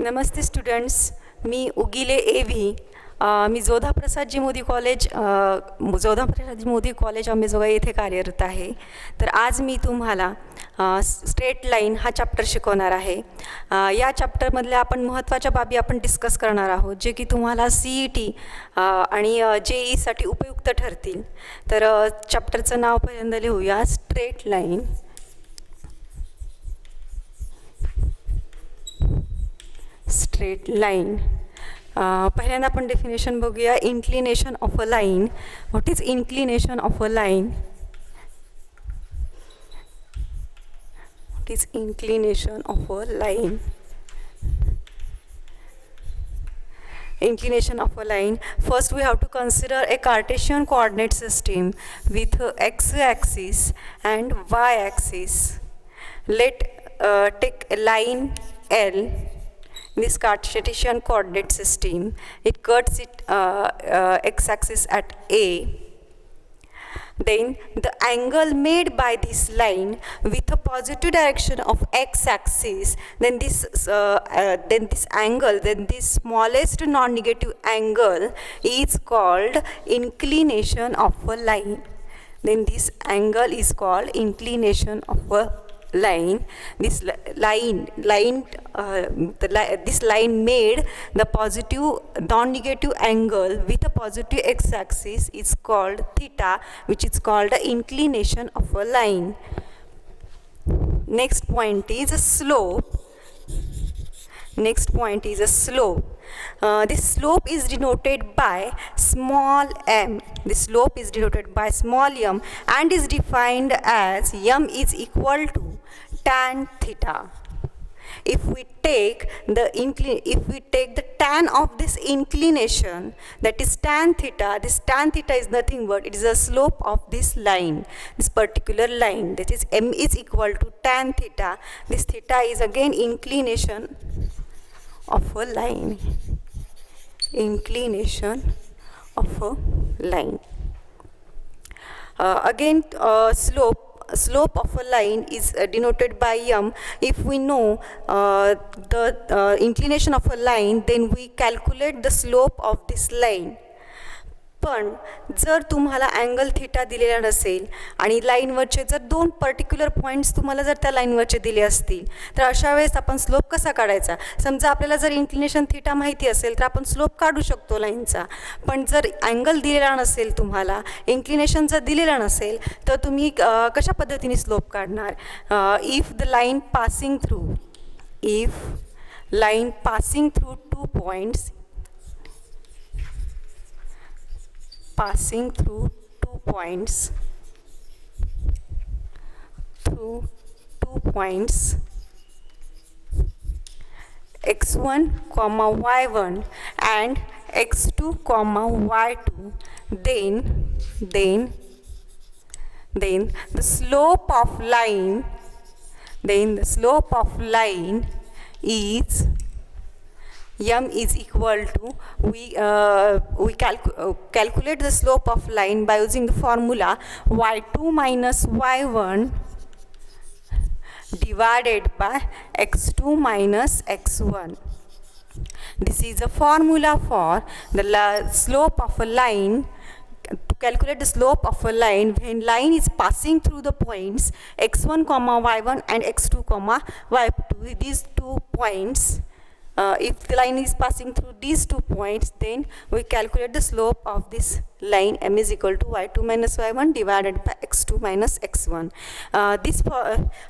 नमस्ते स्टुडंट्स, मी उगिले एव्ही. मी जोधा प्रसादजी मोदी कॉलेज अंबेजोगाई येथे कार्यरत आहे. तर आज मी तुम्हाला स्ट्रेट लाईन हा चॅप्टर शिकवणार आहे. या चॅप्टरमधल्या आपण महत्त्वाच्या बाबी आपण डिस्कस करणार आहोत, जे की तुम्हाला CET आणि JEEसाठी उपयुक्त ठरतील. तर चॅप्टरचं नाव पहिल्यांदा लिहूया, स्ट्रेट लाईन. Straight line. पहिल्यांदा आपण डेफिनेशन बघूया. Inclination of a line. What is inclination of a line? What is inclination of a line? Inclination of a line. First we have to consider a Cartesian coordinate system with x-axis and y-axis. Let take a line L. This Cartesian coordinate system, it cuts it x-axis at A. Then the angle made by this line with a positive direction of x-axis, then this smallest non-negative angle is called inclination of a line. Then this angle is called inclination of a line. This line made the positive non-negative angle with a positive x-axis is called theta, which is called the inclination of a line. Next point is a slope. This slope is denoted by small m. This slope is denoted by small m and is defined as m is equal to tan theta. If we take the tan of this inclination, that is tan theta, this tan theta is nothing but it is a slope of this line, this particular line, that is m is equal to tan theta. This theta is again inclination of a line. Inclination of a line. Again, slope of a line is denoted by m. If we know the inclination of a line, then we calculate the slope of this line. पण जर तुम्हाला angle theta दिलेला नसेल आणि लाईनवरचे जर दोन particular points तुम्हाला जर त्या लाईनवरचे दिले असतील, तर अशा वेळेस आपण स्लोप कसा काढायचा? समजा आपल्याला जर इन्क्लिनेशन थीटा माहिती असेल तर आपण स्लोप काढू शकतो लाईनचा. पण जर अँगल दिलेला नसेल, तुम्हाला इन्क्लिनेशन जर दिलेला नसेल, तर तुम्ही कशा पद्धतीने स्लोप काढणार? If the line passing through to points, passing through 2 points x1 comma y1 and x2 comma y2, then the slope of line is m is equal to, we calculate the slope of line by using the formula y2 minus y1 divided by x2 minus x1. This is a formula for the slope of a line. To calculate the slope of a line when line is passing through the points x1 comma y1 and x2 comma y2, these 2 points. If the line is passing through these 2 points, then we calculate the slope of this line m is equal to y2 minus y1 divided by x2 minus x1.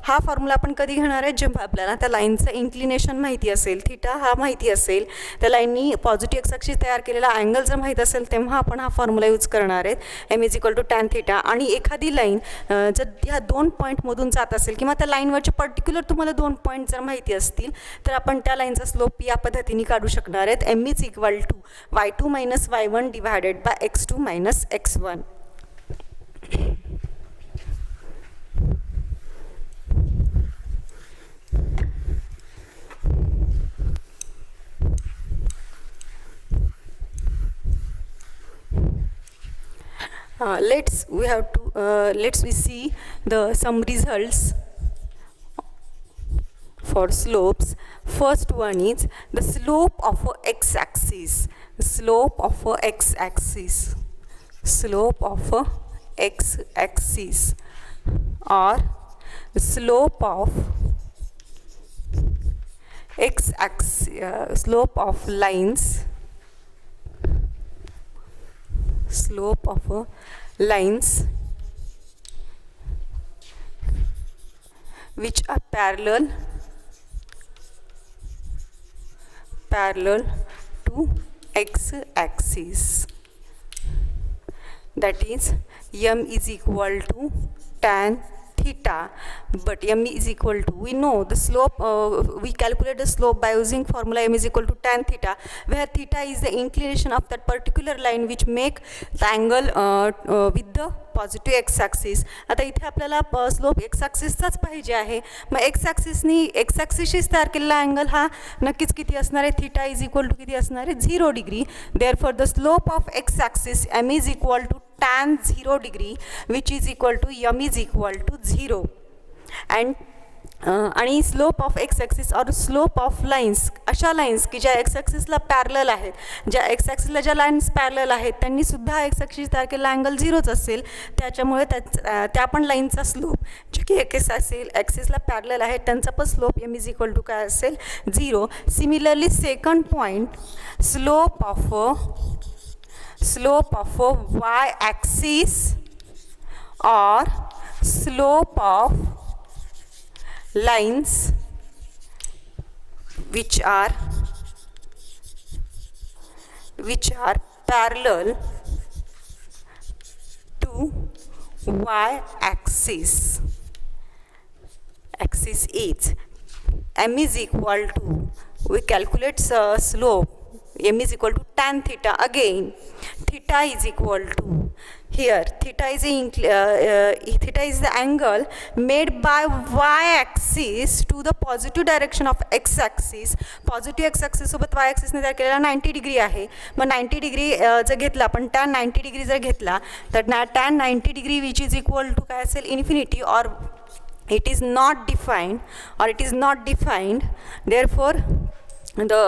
हा formula आपण कधी घेणार आहे? जेव्हा आपल्याला त्या लाईनचं inclination माहिती असेल, थीटा हा माहिती असेल, त्या लाईननी पॉझिटिव्ह एक्स ॲक्सिस तयार केलेला अँगल जर माहीत असेल, तेव्हा आपण हा फॉर्म्युला यूज करणार आहेत, m is equal to tan theta. आणि एखादी लाईन जर ह्या 2 पॉईंटमधून जात असेल किंवा त्या लाईनवरचे पर्टिक्युलर तुम्हाला 2 पॉईंट जर माहिती असतील, तर आपण त्या लाईनचा स्लोप या पद्धतीने काढू शकणार आहेत, m is equal to y2 minus y1 divided by x2 minus x1. Let's we see some results for slopes. First one is the slope of a x-axis. Slope of a x-axis. Slope of a x-axis, or the slope of x-axis, slope of lines. Slope of lines which are parallel to x-axis. That is, m is equal to tan theta, but m is equal to, we know the slope, we calculate the slope by using formula m is equal to tan theta, where theta is the inclination of that particular line which make the angle with the positive x axis. आता इथे आपल्याला slope x ॲक्सिसचाच पाहिजे आहे. मग x ॲक्सिसशीच तयार केलेला angle हा नक्कीच किती असणार आहे, थीटा इज इक्वल टू किती असणार आहे, 0 degree. Therefore the slope of X axis M is equal to tan 0 degree which is equal to m is equal to 0. आणि स्लोप ऑफ एक्स ॲक्सिस और स्लोप ऑफ लाईन्स, अशा lines की ज्या x ॲक्सिसला parallel आहेत, ज्या x ॲक्सिसला ज्या lines parallel आहेत त्यांनी सुद्धा एक्स ॲक्सिस तयार केलेला अँगल 0च असेल. त्याच्यामुळे त्या पण लाईनचा स्लोप जे की एक्स ॲक्सिसला पॅरलल आहेत त्यांचा पण slope M is equal to काय असेल, 0. Similarly second point, slope of y axis or slope of lines which are parallel to y axis. Axis is m is equal to, we calculate slope m is equal to tan theta. Again theta is equal to, here theta is the angle made by y axis to the positive direction of x axis. Positive x axis सोबत y ॲक्सिसने तयार केलेला 90 degree आहे. मग 90 degree जर घेतला आपण, tan 90 degree जर घेतला तर tan 90 degree which is equal to काय असेल, इन्फिनिटी, और it is not defined. Therefore the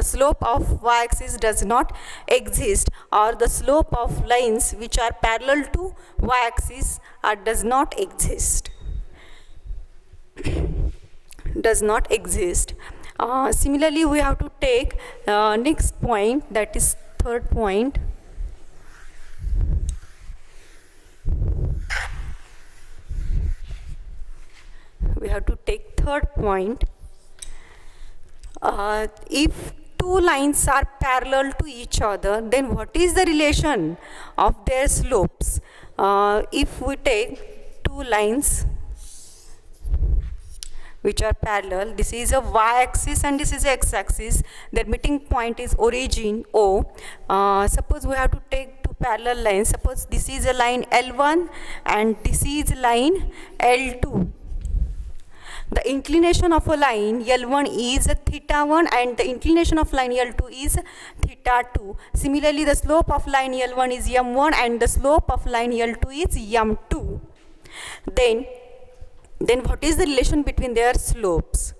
slope of y-axis does not exist, or the slope of lines which are parallel to y-axis does not exist. Similarly, we have to take next point, that is third point. We have to take third point. If two lines are parallel to each other, then what is the relation of their slopes? If we take two lines which are parallel, this is a y-axis and this is x-axis, their meeting point is origin O. Suppose we have to take two parallel lines. Suppose this is a line L1 and this is line L2. The inclination of a line L1 is theta 1 and the inclination of line L2 is theta 2. Similarly, the slope of line L1 is m1 and the slope of line L2 is m2. Then what is the relation between their slopes?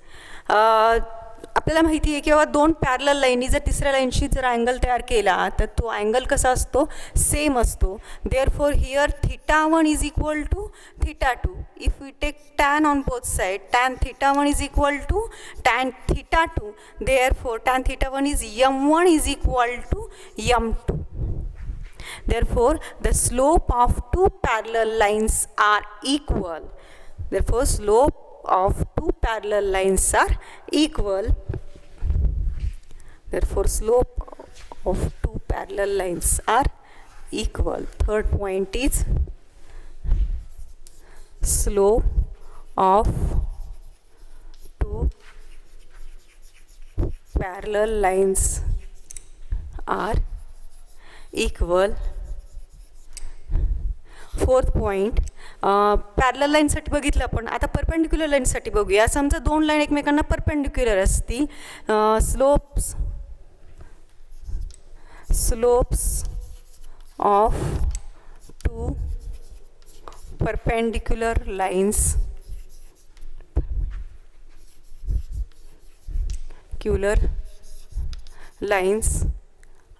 आपल्याला माहिती आहे की बाबा दोन parallel लाईनी जर तिसऱ्या लाईनशी जर angle तयार केला तर तो अँगल कसा असतो, सेम असतो. Therefore here theta 1 is equal to theta 2. If we take tan on both sides, tan theta 1 is equal to tan theta 2. Therefore tan theta 1 is m1 is equal to m2. Therefore the slope of two parallel lines are equal. Therefore slope of two parallel lines are equal. Therefore slope of two parallel lines are equal. Third point is slope of two parallel lines are equal. Fourth point, parallel लाईनसाठी बघितलं आपण. आता perpendicular लाईनसाठी बघूया. समजा दोन line एकमेकांना perpendicular असतील. Slopes of two perpendicular lines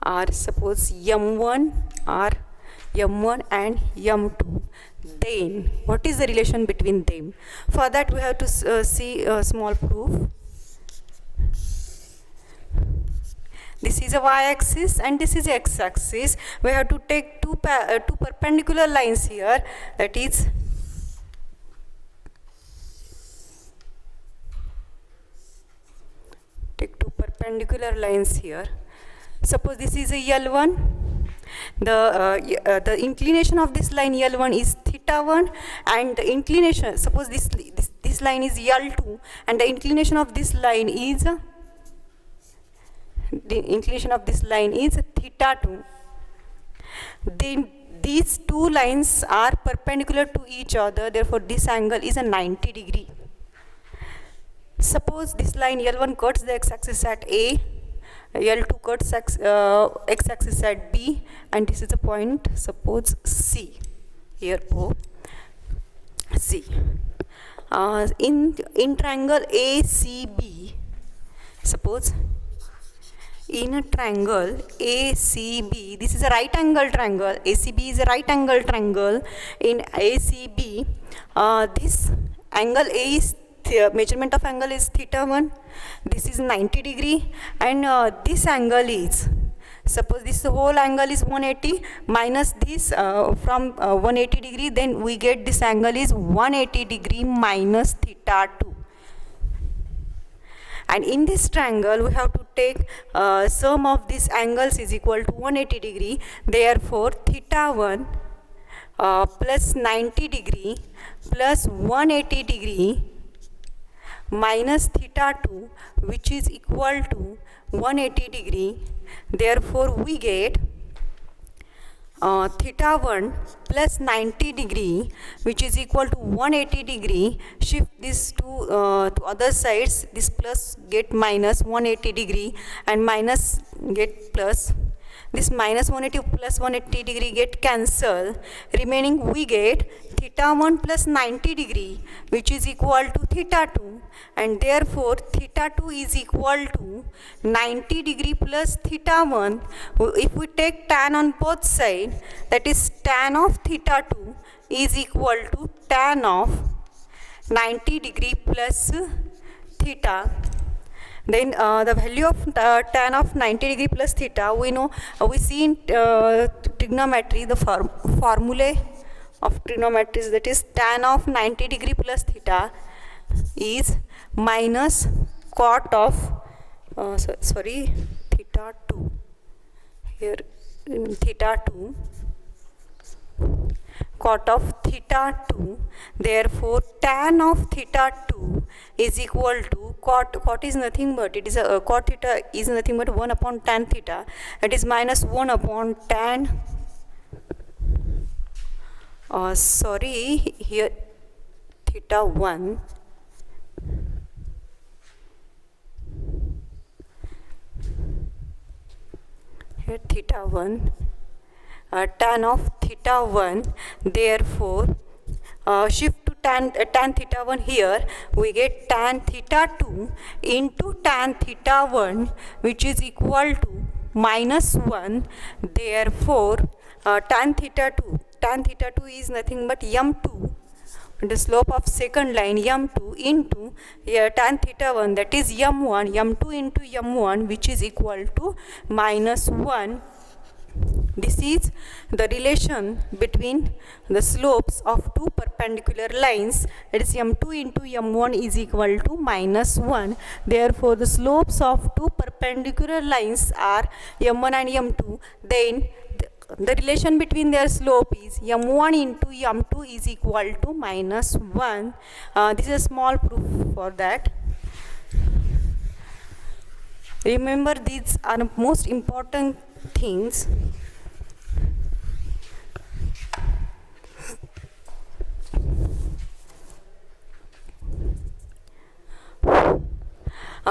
are, suppose m1 or m1 and m2, then what is the relation between them? For that we have to see a small proof. This is a y-axis and this is x-axis. We have to take two perpendicular lines here, that is take two perpendicular lines here. Suppose this is a L1. The inclination of this line L1 is theta 1, and the inclination, suppose this line is L2, and the inclination of this line is theta 2. Then these two lines are perpendicular to each other, therefore this angle is a 90 degree. Suppose this line L1 cuts the x-axis at A, L2 cuts x-axis at B, and this is a point, suppose C, here O, C. In triangle ACB, suppose in a triangle ACB, this is a right angle triangle, ACB is a right angle triangle. In ACB, this angle A is measurement of angle is theta 1, this is 90 degree, and this angle is, suppose this whole angle is 180 minus this from 180 degree, then we get this angle is 180 degree minus theta 2. And in this triangle we have to take sum of these angles is equal to 180 degree, therefore theta 1 plus 90 degree plus 180 degree minus theta 2, which is equal to 180 degree, therefore we get theta 1 plus 90 degree, which is equal to 180 degree. Shift this to other sides, this plus get minus 180 degree and minus get plus. This minus 180 plus 180 degree get cancel, remaining we get theta 1 plus 90 degree, which is equal to theta 2, and therefore theta 2 is equal to 90 degree plus theta 1. If we take tan on both sides, that is tan of theta 2 is equal to tan of 90 degree plus theta. Then the value of tan of 90 degree plus theta, we know, we see in trigonometry, the formulae of trigonometry is, that is tan of 90 degree plus theta is minus cot of theta 2, here theta 2, cot of theta 2, therefore tan of theta 2 is equal to cot is nothing but, it is a cot theta is nothing but 1 upon tan theta, that is minus 1 upon tan, here theta 1, here theta 1, tan of theta 1, therefore shift to tan theta 1 here, we get tan theta 2 into tan theta 1, which is equal to minus 1, therefore tan theta 2 is nothing but m2, the slope of second line m2 into tan theta 1, that is m2 into m1, which is equal to minus 1. This is the relation between the slopes of two perpendicular lines, that is m2 into m1 is equal to minus 1. Therefore the slopes of two perpendicular lines are m1 and m2, then the relation between their slope is m1 into m2 is equal to minus 1. This is a small proof for that. Remember, these are most important things.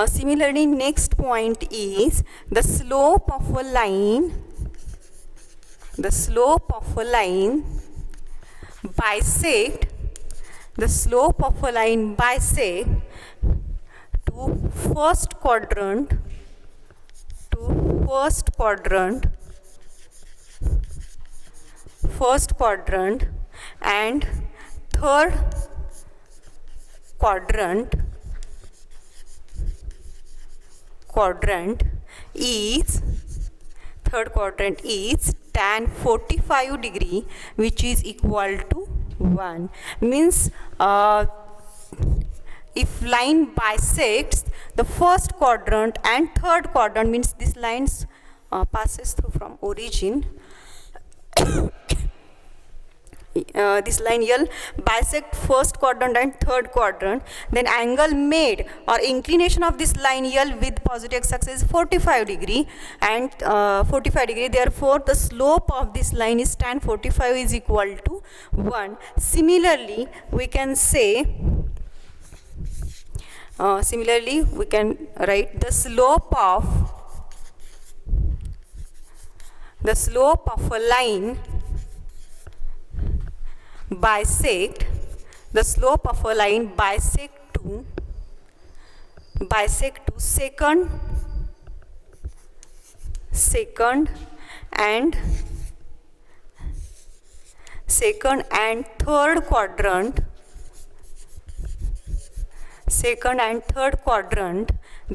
Similarly, next point is the slope of a line. The slope of a line bisect. The slope of a line bisect two first quadrant and third quadrant is tan 45 degree, which is equal to 1. Means if line bisects the first quadrant and third quadrant, means this lines passes through from origin. This line L bisect first quadrant and third quadrant, then angle made or inclination of this line L with positive x-axis is 45 degree and 45 degree. Therefore, the slope of this line is tan 45 is equal to 1. Similarly, we can say we can write the slope of a line bisect to second and third quadrant,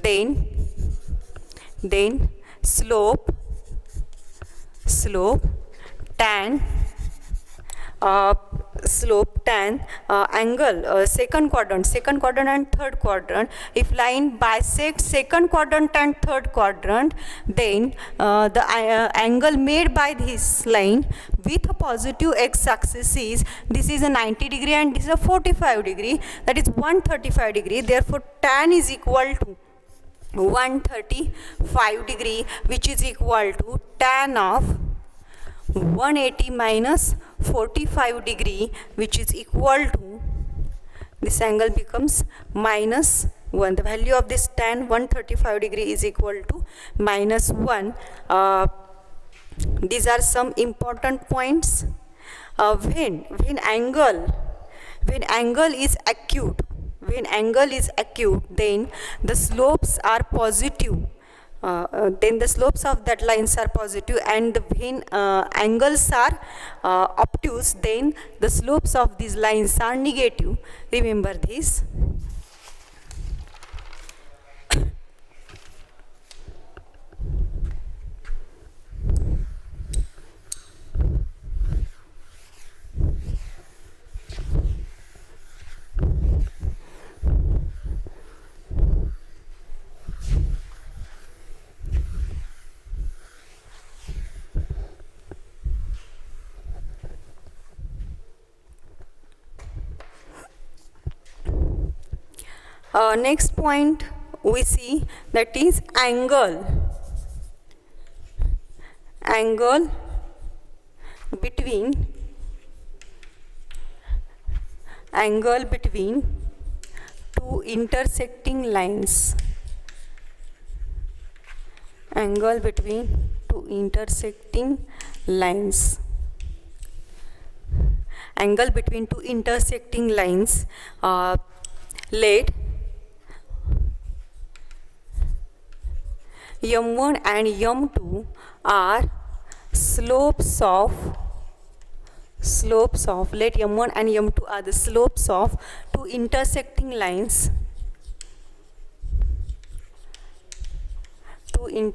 then slope tan angle second quadrant and third quadrant. If line bisects second quadrant and third quadrant, then the angle made by this line with a positive x-axis is, this is a 90 degree and this is a 45 degree, that is 135 degree. Therefore, tan is equal to 135 degree, which is equal to tan of 180 minus 45 degree, which is equal to, this angle becomes minus 1. The value of this tan 135 degree is equal to minus 1. These are some important points. When angle is acute, then the slopes are positive. Then the slopes of that lines are positive, and when angles are obtuse, then the slopes of these lines are negative. Remember this. Next point we see, that is angle between two intersecting lines. Angle between two intersecting lines. Let M1 and M2 are slopes of let M1 and M2 are the slopes of two intersecting lines. Then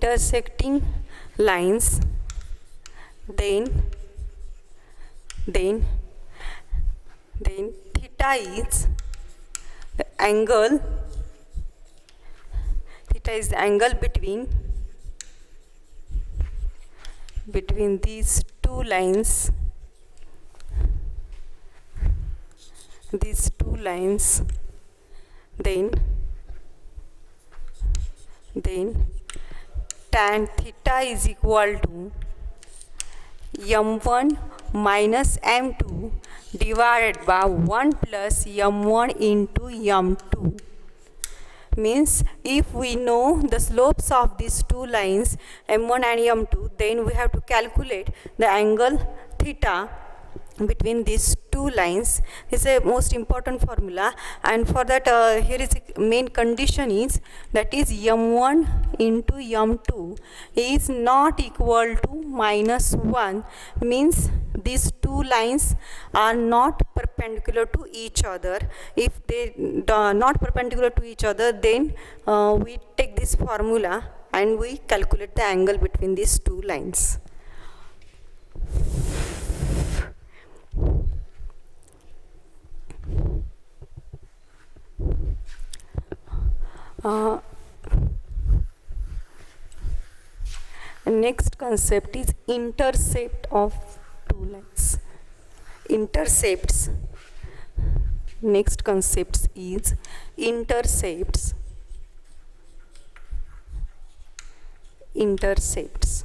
theta is the angle. Theta is the angle between these two lines. Then tan theta is equal to M1 minus M2 divided by 1 plus M1 into M2. Means if we know the slopes of these two lines M1 and M2, then we have to calculate the angle theta between these two lines is a most important formula, and for that here is a main condition is that is m1 into m2 is not equal to -1, means these two lines are not perpendicular to each other. If they are not perpendicular to each other, then we take this formula and we calculate the angle between these two lines. Next concept is intercept of two lines. Intercepts. Next concept is intercepts. Intercepts.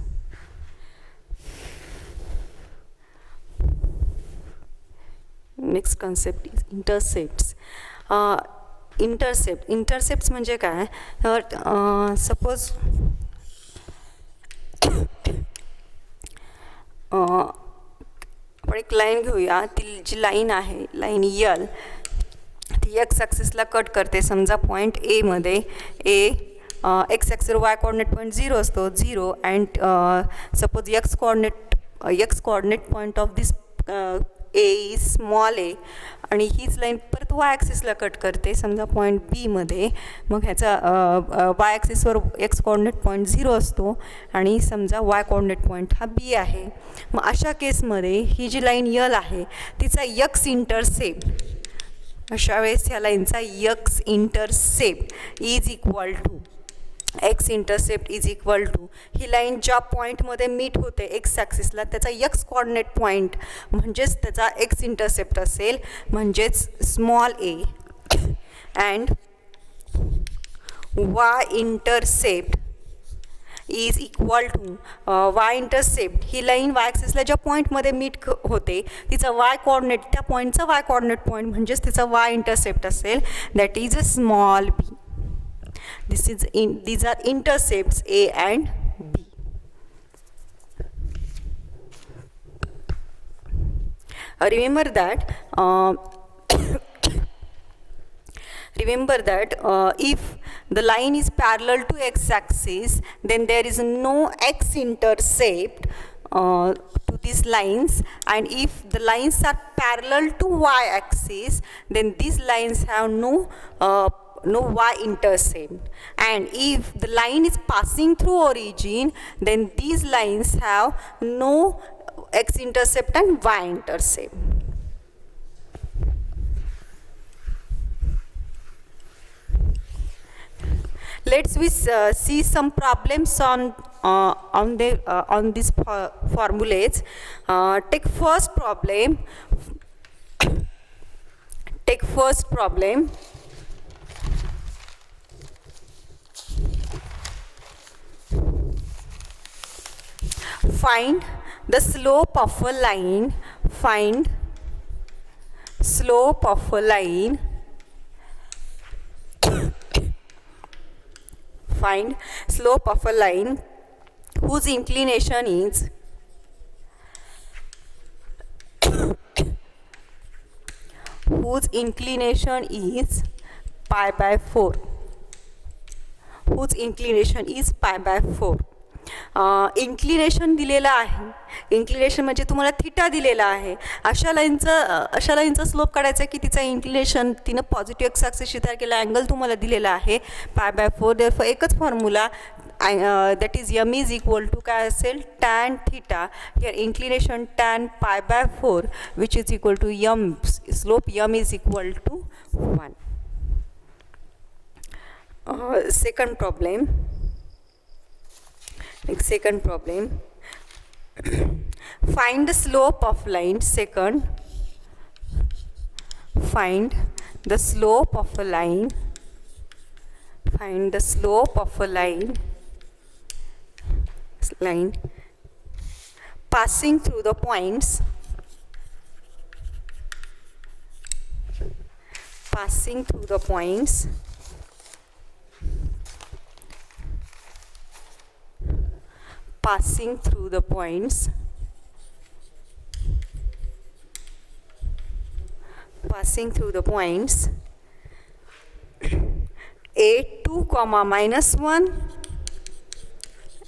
Next concept is intercepts. Intercepts म्हणजे काय, तर suppose आपण एक line घेऊया, ती जी line आहे line यल, ती x ॲक्सिसला cut करते. समजा पॉईंट ए मध्ये X axis Y coordinate point 0 असतो 0, and suppose X coordinate point of this A is small A, आणि हीच लाईन परत वाय ॲक्सिसला कट करते समजा पॉईंट बी मध्ये. मग ह्याचा वाय ॲक्सिसवर एक्स कोऑर्डिनेट पॉईंट 0 असतो आणि समजा वाय कोऑर्डिनेट पॉईंट हा बी आहे. मग अशा केसमध्ये ही जी लाईन यल आहे तिचा यक्स इंटरसेप्ट, अशा वेळेस ह्या लाईनचा X intercept is equal to X intercept is equal to ही लाईन ज्या पॉईंटमध्ये मीट होते एक्स ॲक्सिसला त्याचा एक्स कोऑर्डिनेट पॉईंट म्हणजेच त्याचा एक्स इंटरसेप्ट असेल, म्हणजेच small A, and Y intercept is equal to Y intercept ही लाईन वाय ॲक्सिसला ज्या पॉईंटमध्ये मीट होते तिचा वाय कोऑर्डिनेट, त्या पॉईंटचा वाय कोऑर्डिनेट पॉईंट म्हणजेच तिचा वाय इंटरसेप्ट असेल, that is a small B. These are intercepts A and B. Remember that if the line is parallel to x-axis, then there is no x-intercept to these lines, and if the lines are parallel to y-axis, then these lines have no y-intercept, and if the line is passing through origin, then these lines have no x-intercept and y-intercept. Let's see some problems on these formulas. Take first problem. Find the slope of a line. Find slope of a line. Find slope of a line whose inclination is pi by 4. Whose inclination is pi by 4. Inclination दिलेला आहे, inclination म्हणजे तुम्हाला theta दिलेला आहे. अशा लाईनचा slope काढायचा की तिचा इंक्लिनेशन तिनं पॉझिटिव्ह एक्स ॲक्सिसशी तयार केला अँगल तुम्हाला दिलेला आहे पाय बाय 4. देअरफॉर एकच formula that is M is equal to काय असेल tan theta. Here inclination tan pi by 4 which is equal to M, slope M is equal to 1. Second problem. Find the slope of line. Find the slope of a line. Find the slope of a line passing through the points. Passing through the points. Passing through the points passing through the points A 2 comma minus 1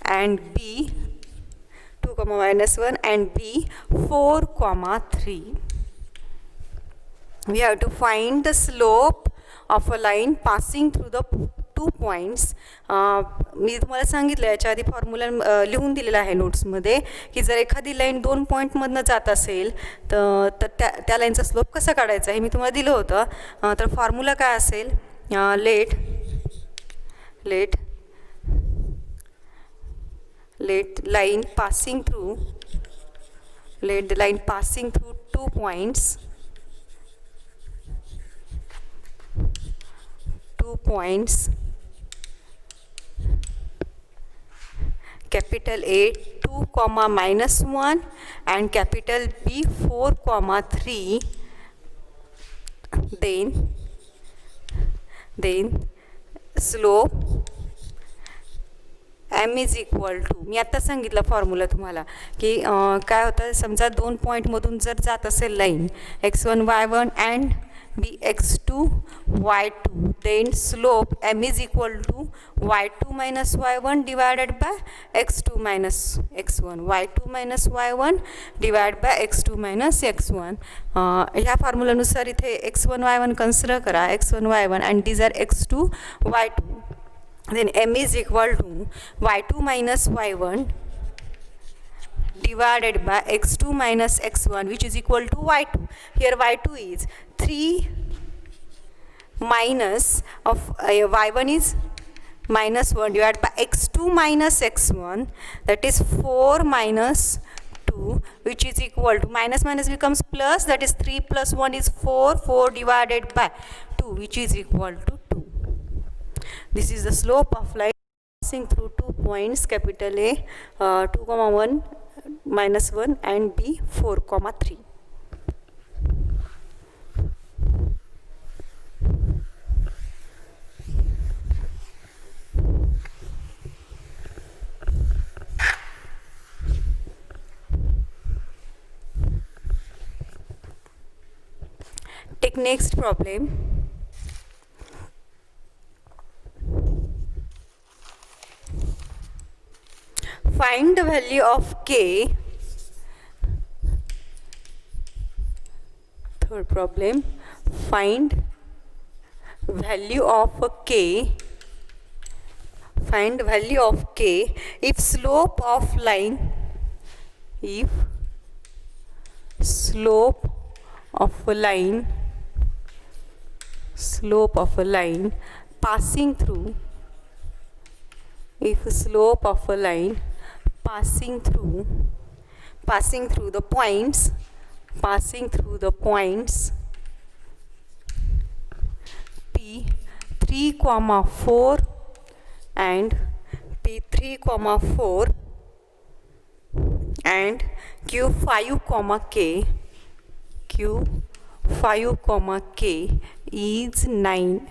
and B 2 comma minus 1 and B 4 comma 3. We have to find the slope of a line passing through the 2 points. मी तुम्हाला सांगितलं याच्या आधी formula लिहून दिलेला आहे नोट्समध्ये की जर एखादी लाईन 2 पॉईंटमधनं जात असेल तर त्या लाईनचा स्लोप कसा काढायचा हे मी तुम्हाला दिलं होतं. तर फॉर्म्युला काय असेल, late line passing through let the line passing through 2 points capital A 2 comma minus 1 and capital B 4 comma 3, then slope m is equal to, मी आत्ता सांगितलं फॉर्म्युला तुम्हाला की काय होतं, समजा 2 पॉईंटमधून जर जात असेल line x1 y1 and B x2 y2, then slope m is equal to y2 minus y1 divided by x2 minus x1, y2 minus y1 divide by x2 minus x1. ह्या फॉर्म्युलानुसार इथे x1 y1 कन्सिडर करा, x1 y1 and these are x2 y2. Then m is equal to y2 minus y1 divided by x2 minus x1, which is equal to y2. Here y2 is 3 minus of y1 is minus 1 divided by x2 minus x1, that is 4 minus 2, which is equal to minus becomes plus, that is 3 plus 1 is 4 divided by 2, which is equal to 2. This is the slope of line passing through 2 points, capital A 2 comma 1 minus 1 and B 4 comma 3. Take next problem. Find the value of k. Third problem. Find value of k. Find value of k if slope of line passing through the points P 3 comma 4 and P3 comma 4 and Q 5 comma K is 9.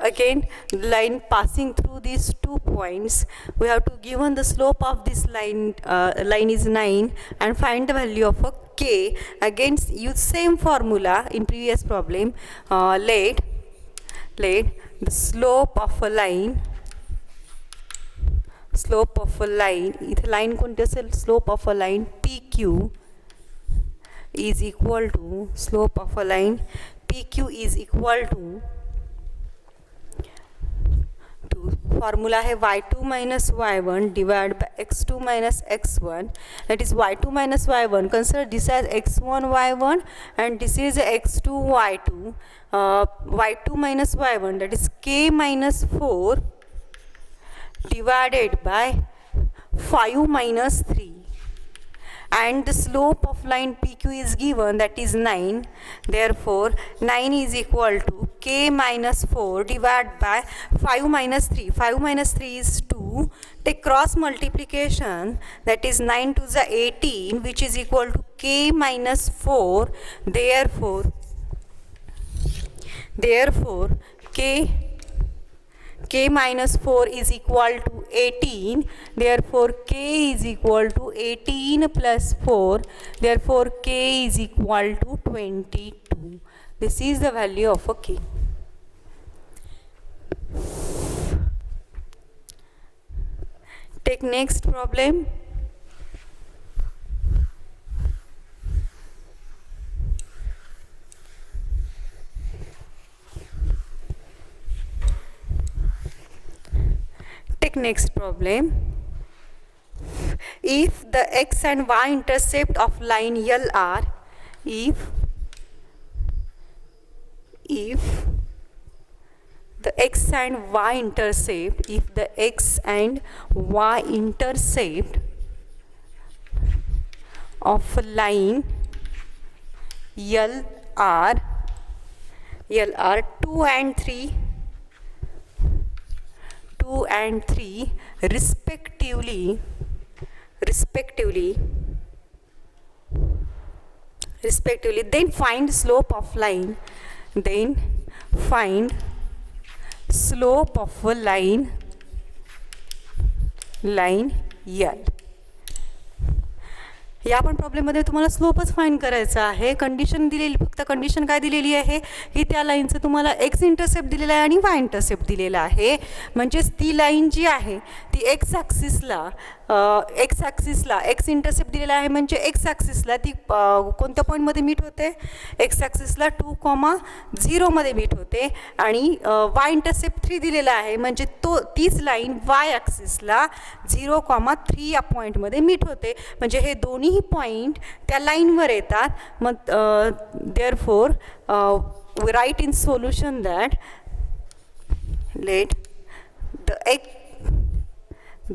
Again, line passing through these 2 points, we have to given the slope of this line is 9 and find the value of a k. Again, use same formula in previous problem. Let the slope of a line इथे line कोणती असेल, slope of a line PQ is equal to slope of a line PQ is equal to formula है y2 minus y1 divided by x2 minus x1, that is y2 minus y1, consider this as x1 y1 and this is x2 y2, y2 minus y1, that is k minus 4 divided by 5 minus 3, and the slope of line PQ is given, that is 9. Therefore 9 is equal to k minus 4 divided by 5 minus 3. 5 minus 3 is 2. Take cross multiplication, that is 9 to the 18, which is equal to k minus 4. Therefore k k minus 4 is equal to 18, therefore k is equal to 18 plus 4, therefore k is equal to 22. This is the value of a k. Take next problem. Take next problem. If the x and y intercept of line L are, if the x and y intercept, if the x and y intercept of a line L are 2 and 3 respectively, then find slope of line, slope of a line L. या पण प्रॉब्लेममध्ये तुम्हाला स्लोपच find करायचा आहे. Condition दिलेली, फक्त condition काय दिलेली आहे की त्या लाईनचं तुम्हाला एक्स इंटरसेप्ट दिलेला आहे आणि वाय इंटरसेप्ट दिलेला आहे. म्हणजेच ती लाईन जी आहे ती एक्स ॲक्सिसला एक्स इंटरसेप्ट दिलेला आहे, म्हणजे एक्स ॲक्सिसला ती कोणत्या पॉईंटमध्ये मीट होते, एक्स ॲक्सिसला 2,0 मध्ये मीट होते आणि वाय इंटरसेप्ट 3 दिलेला आहे, म्हणजे तीच लाईन वाय ॲक्सिसला 0,3 या पॉईंटमध्ये मीट होते. म्हणजे हे दोन्ही पॉईंट त्या लाईनवर येतात. मग therefore we write in solution that let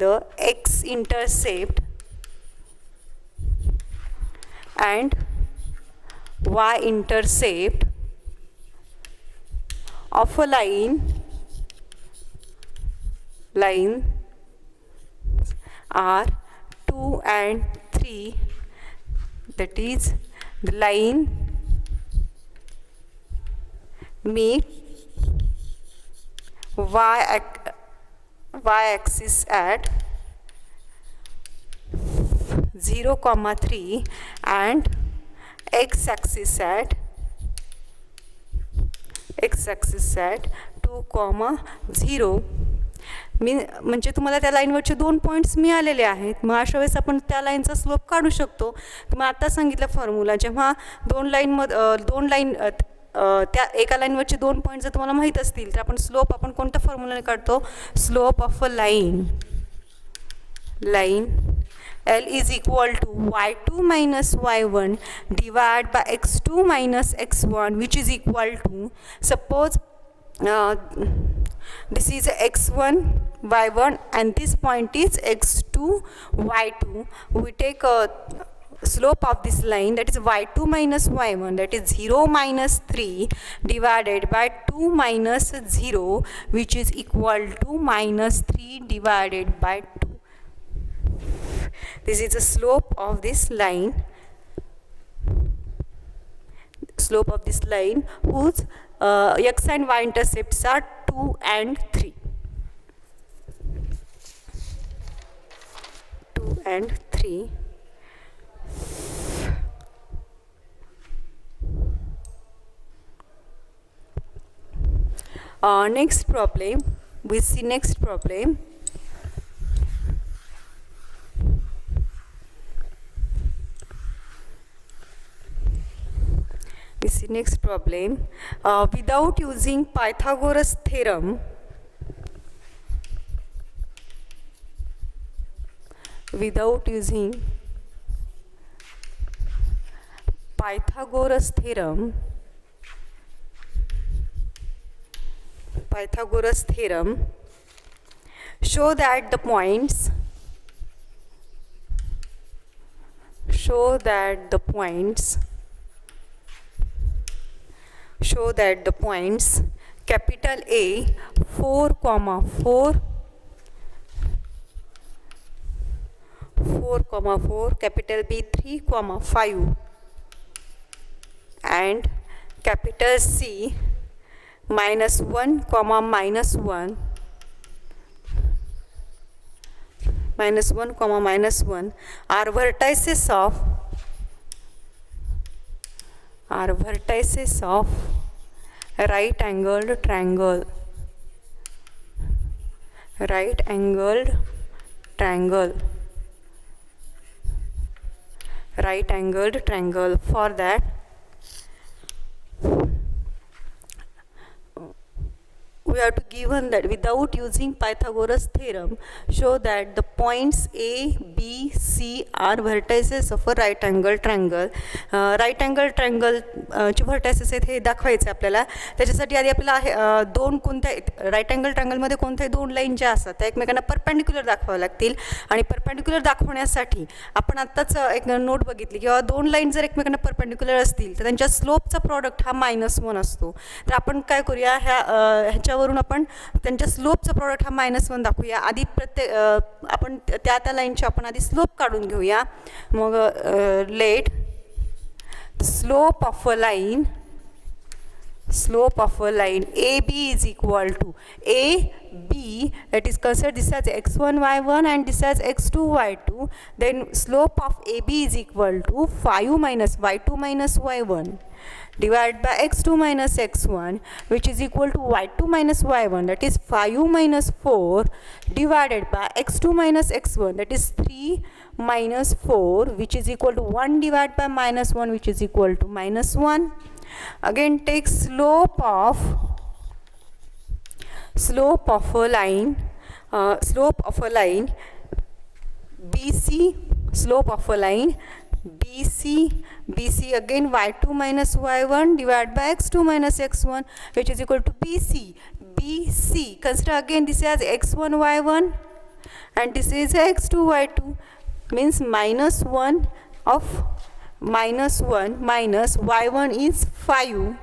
the x intercept and y intercept of a line are 2 and 3, that is the line meet y-axis at 0,3 and x-axis at 2,0. म्हणजे तुम्हाला त्या लाईनवरचे 2 पॉईंट्स मिळालेले आहेत. मग अशा वेळेस आपण त्या लाईनचा स्लोप काढू शकतो. तुम्हाला आता सांगितलं फॉर्म्युला, जेव्हा दोन लाईन त्या एका लाईनवरचे 2 पॉईंट जर तुम्हाला माहीत असतील तर आपण स्लोप आपण कोणत्या फॉर्म्युलाने काढतो, slope of a line L is equal to y2 minus y1 divided by x2 minus x1, which is equal to, suppose this is x1 y1 and this point is x2 y2. We take a slope of this line, that is y2 minus y1, that is 0 minus 3 divided by 2 minus 0, which is equal to minus 3 divided by 2. This is the slope of this line, whose x and y intercepts are 2 and 3. 2 and 3. Next problem, we see next problem. Next problem, without using Pythagoras theorem, show that the points capital A 4,4, capital B 3,5 and capital C -1, -1 -1 comma -1 are vertices of right angled triangle. Right angled triangle. For that, we have to given that without using Pythagoras theorem, show that the points A, B, C are vertices of a right angle triangle. Right angle triangle चे vertices आहेत हे दाखवायचे आपल्याला. त्याच्यासाठी आधी आपल्याला दोन कोणत्या right angle ट्रायंगलमध्ये कोणत्याही दोन लाईन ज्या असतात त्या एकमेकांना परपेंडिक्युलर दाखवाव्या लागतील. आणि परपेंडिक्युलर दाखवण्यासाठी आपण आत्ताच एक नोट बघितली किंवा दोन लाईन जर एकमेकांना परपेंडिक्युलर असतील तर त्यांच्या स्लोपचा प्रॉडक्ट हा -1 असतो. तर आपण काय करूया, ह्याच्यावरून आपण त्यांच्या स्लोपचा प्रॉडक्ट हा -1 दाखवूया. आधी आपण त्या लाईनची आपण आधी स्लोप काढून घेऊया. मग let slope of a b is equal to a b, that is consider this as x1 y1 and this as x2 y2, then slope of ab is equal to 5 minus y2 minus y1 divided by x2 minus x1, which is equal to y2 minus y1, that is 5 minus 4 divided by x2 minus x1, that is 3 minus 4, which is equal to 1 divided by -1, which is equal to -1. Again take slope of a line, BC, slope of a line BC, again y2 minus y1 divided by x2 minus x1, which is equal to BC. Consider again this as x1 y1 and this is x2 y2, means -1 minus y1 is 5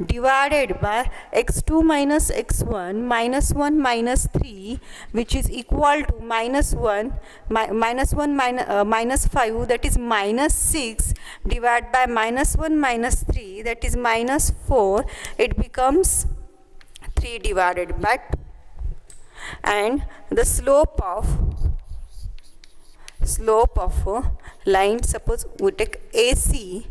divided by x2 minus x1 -1 minus 3, which is equal to -1 minus 5, that is -6 divided by -1 minus 3, that is -4. It becomes 3 divided by 2. And the slope of a line, suppose we take AC,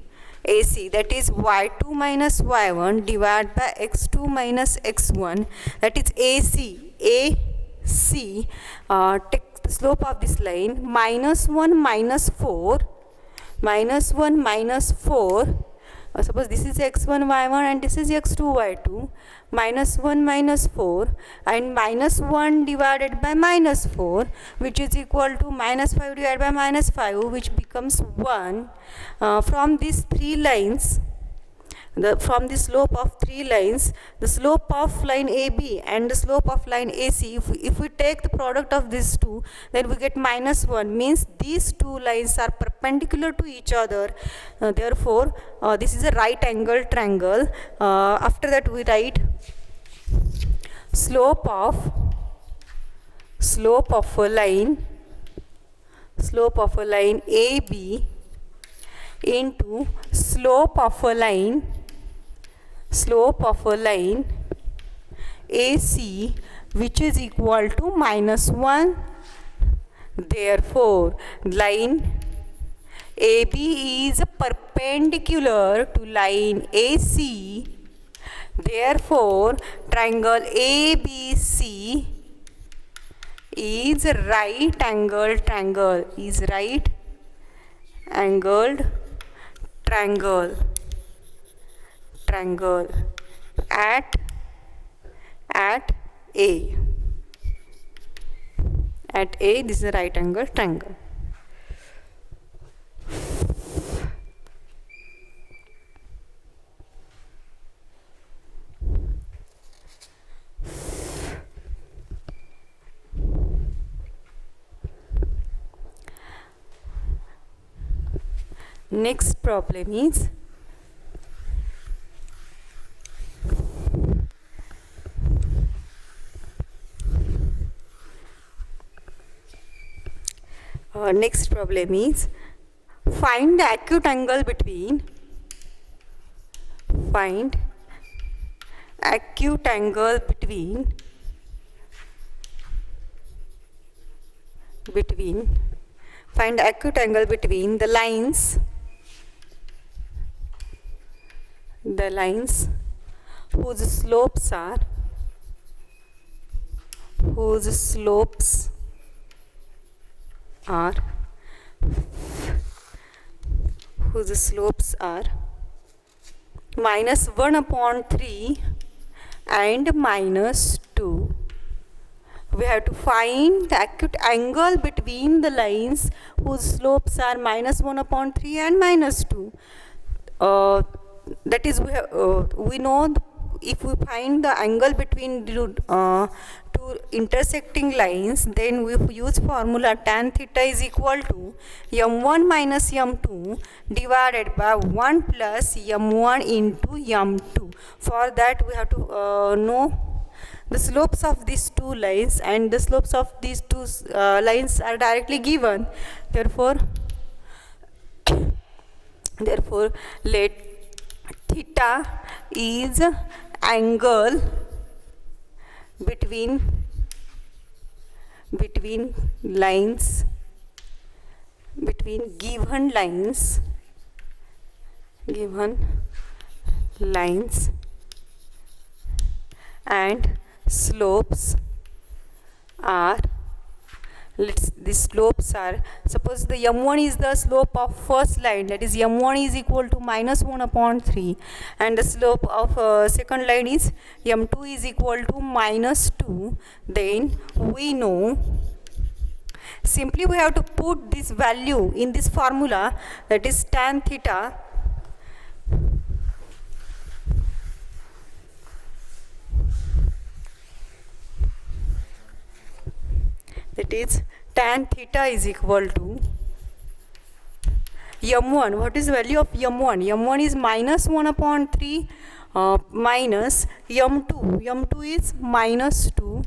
that is y2 minus y1 divided by x2 minus x1, that is AC. Take the slope of this line -1 minus 4, suppose this is x1 y1 and this is x2 y2, -1 minus 4 and -1 divided by -4, which is equal to -5 divided by -5, which becomes 1. From these three lines, from the slope of three lines, the slope of line AB and the slope of line AC, if we take the product of these two, then we get -1, means these two lines are perpendicular to each other. Therefore, this is a right angle triangle. After that we write slope of a line AB into slope of a line AC, which is equal to -1. Therefore, line AB is perpendicular to line AC. Therefore, triangle ABC is right angled triangle at A. This is a right angle triangle. Next problem is find the acute angle between between, find the acute angle between the lines whose slopes are -1/3 and -2. We have to find the acute angle between the lines whose slopes are -1/3 and -2. That is, we know if we find the angle between two intersecting lines, then we use formula tan theta is equal to m1 minus m2 divided by 1 plus m1 into m2. For that we have to know the slopes of these two lines, and the slopes of these two lines are directly given. Therefore let theta is angle between given lines and slopes are, the slopes are, suppose the m1 is the slope of first line, that is m1 is equal to -1/3, and the slope of second line is m2 is equal to -2. Then we know, simply we have to put this value in this formula, that is tan theta is equal to m1. What is value of m1? m1 is -1/3 minus m2. m2 is -2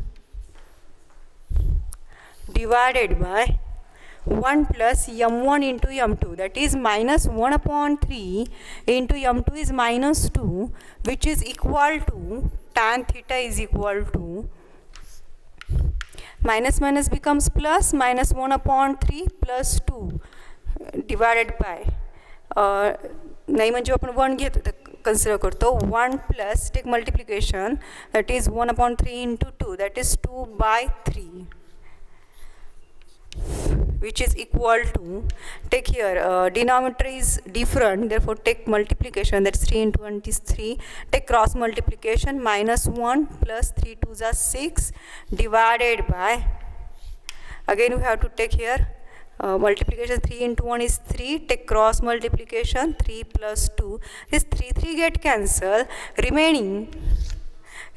divided by 1 plus m1 into m2, that is -1/3 into m2 is -2, which is equal to tan theta is equal to minus becomes plus, -1/3 plus 2 divided by नाही म्हणजे आपण 1 घेतो तर consider करतो 1 plus take multiplication, that is 1/3 into 2, that is 2/3, which is equal to, take here denominator is different, therefore take multiplication, that's 3 into 1 is 3, take cross multiplication, -1 plus 3 2s are 6 divided by, again we have to take here multiplication, 3 into 1 is 3, take cross multiplication, 3 plus 2, this 3 get cancelled,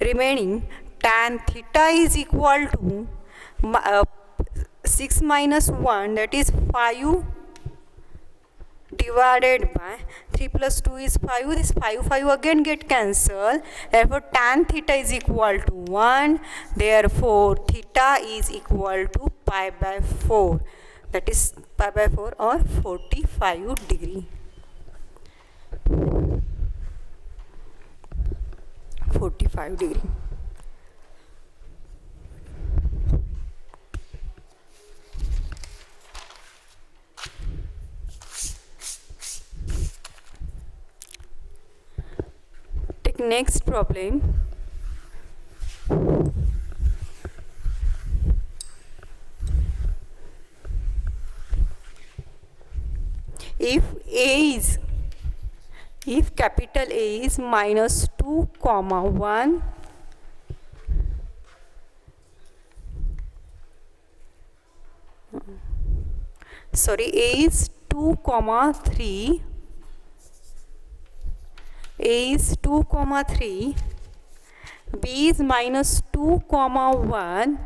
remaining tan theta is equal to 6 minus 1, that is 5 divided by 3 plus 2 is 5, this 5 again get cancelled, therefore tan theta is equal to 1, therefore theta is equal to pi by 4, that is pi by 4 or 45 degree. 45 degree. Take next problem. If capital A is -2, 1, sorry, A is 2, 3, A is 2, 3, B is -2, 1,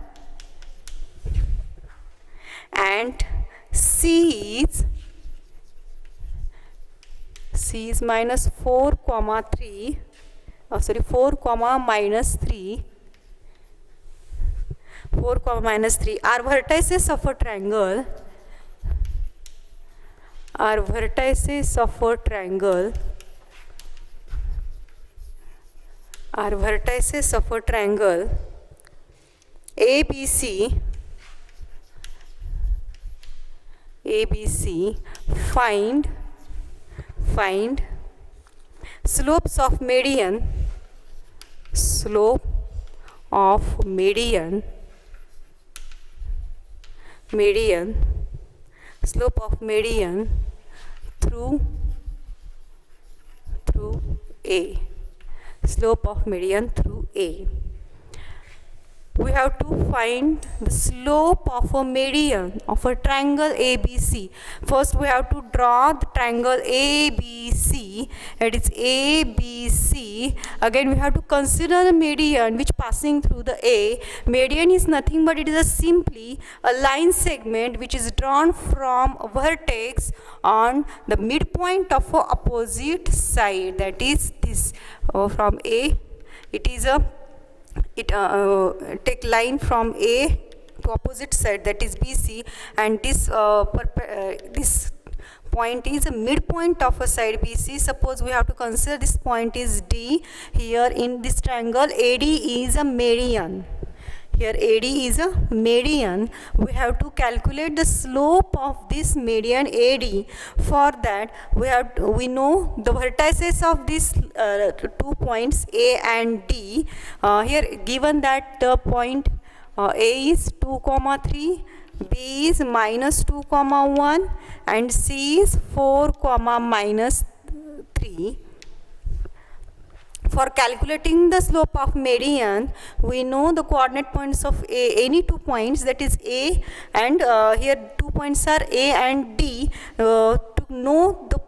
and C is -4, 3, sorry, 4, -3, 4, -3 are vertices of a triangle, ABC ABC, find slopes of median, slope of median, slope of median through A, slope of median through A. We have to find the slope of a median of a triangle ABC. First we have to draw the triangle ABC, that is ABC. Again we have to consider the median which passing through the A. Median is nothing but it is simply a line segment which is drawn from a vertex on the midpoint of a opposite side, that is this from A. It is a take line from A to opposite side, that is BC, and this this point is a midpoint of a side BC. Suppose we have to consider this point is D. Here in this triangle AD is a median. Here AD is a median. We have to calculate the slope of this median AD. For that we know the vertices of these 2 points A and D. Here given that the point A is 2, 3, B is -2, 1, and C is 4, -3. For calculating the slope of median, we know the coordinate points of any 2 points, that is A and here 2 points are A and D. To know the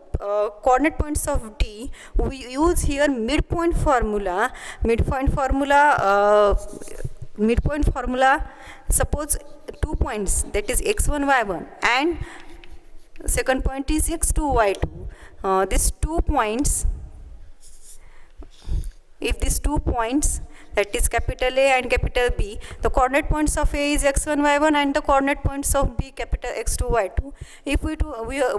coordinate points of D, we use here midpoint formula. Midpoint formula, suppose 2 points, that is x1, y1, and second point is x2, y2. These 2 points, if these 2 points, that is capital A and capital B, the coordinate points of A is x1, y1 and the coordinate points of B capital x2, y2. If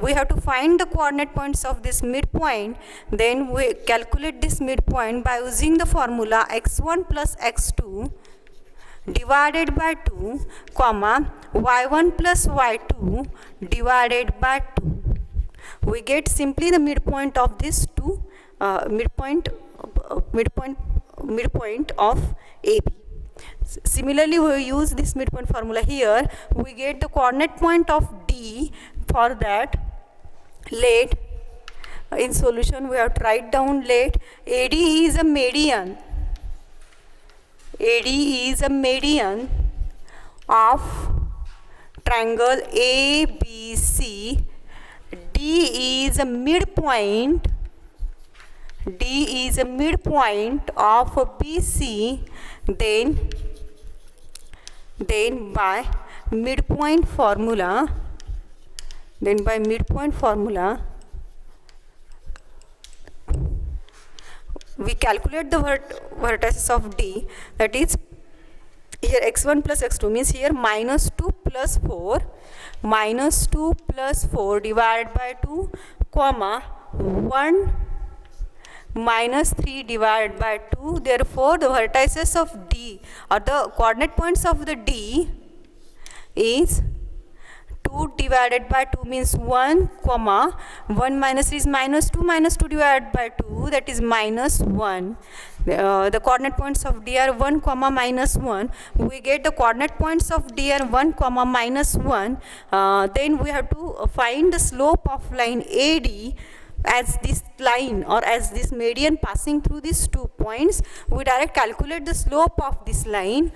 we have to find the coordinate points of this midpoint, then we calculate this midpoint by using the formula x1 plus x2 divided by 2, y1 plus y2 divided by 2. We get simply the midpoint of this two midpoint of AB. Similarly, we use this midpoint formula here. We get the coordinate point of D. For that, let in solution we have to write down let AD is a median. AD is a median of triangle ABC. D is a midpoint. D is a midpoint of BC. Then by midpoint formula, we calculate the vertices of D, that is here x1 plus x2 means here -2 plus 4, -2 plus 4 divided by 2, 1 -3 divided by 2. Therefore, the vertices of D or the coordinate points of the D is 2 divided by 2 means 1, 1 minus 3 is -2, -2 divided by 2, that is -1. The coordinate points of D are 1, -1. We get the coordinate points of D are 1, -1. Then we have to find the slope of line AD as this line or as this median passing through these 2 points. We direct calculate the slope of this line.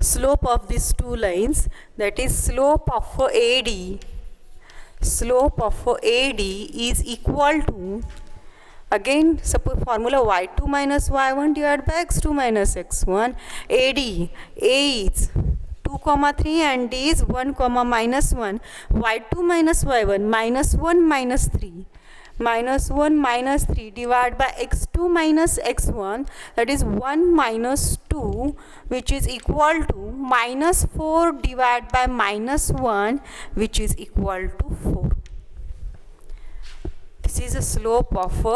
Slope of these 2 lines, that is slope of AD. Slope of AD is equal to, again suppose formula y2 minus y1 divided by x2 minus x1. AD, A is 2, 3 and D is 1, -1. y2 minus y1 -1 -3. -1 -3 divided by x2 minus x1, that is 1 -2, which is equal to -4 divided by -1, which is equal to 4. This is the slope of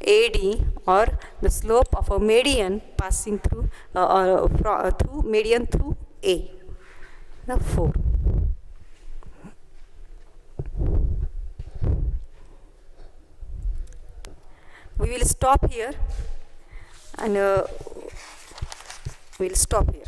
AD, or the slope of a median passing through through median through A. Now 4. We will stop here, and we'll stop here.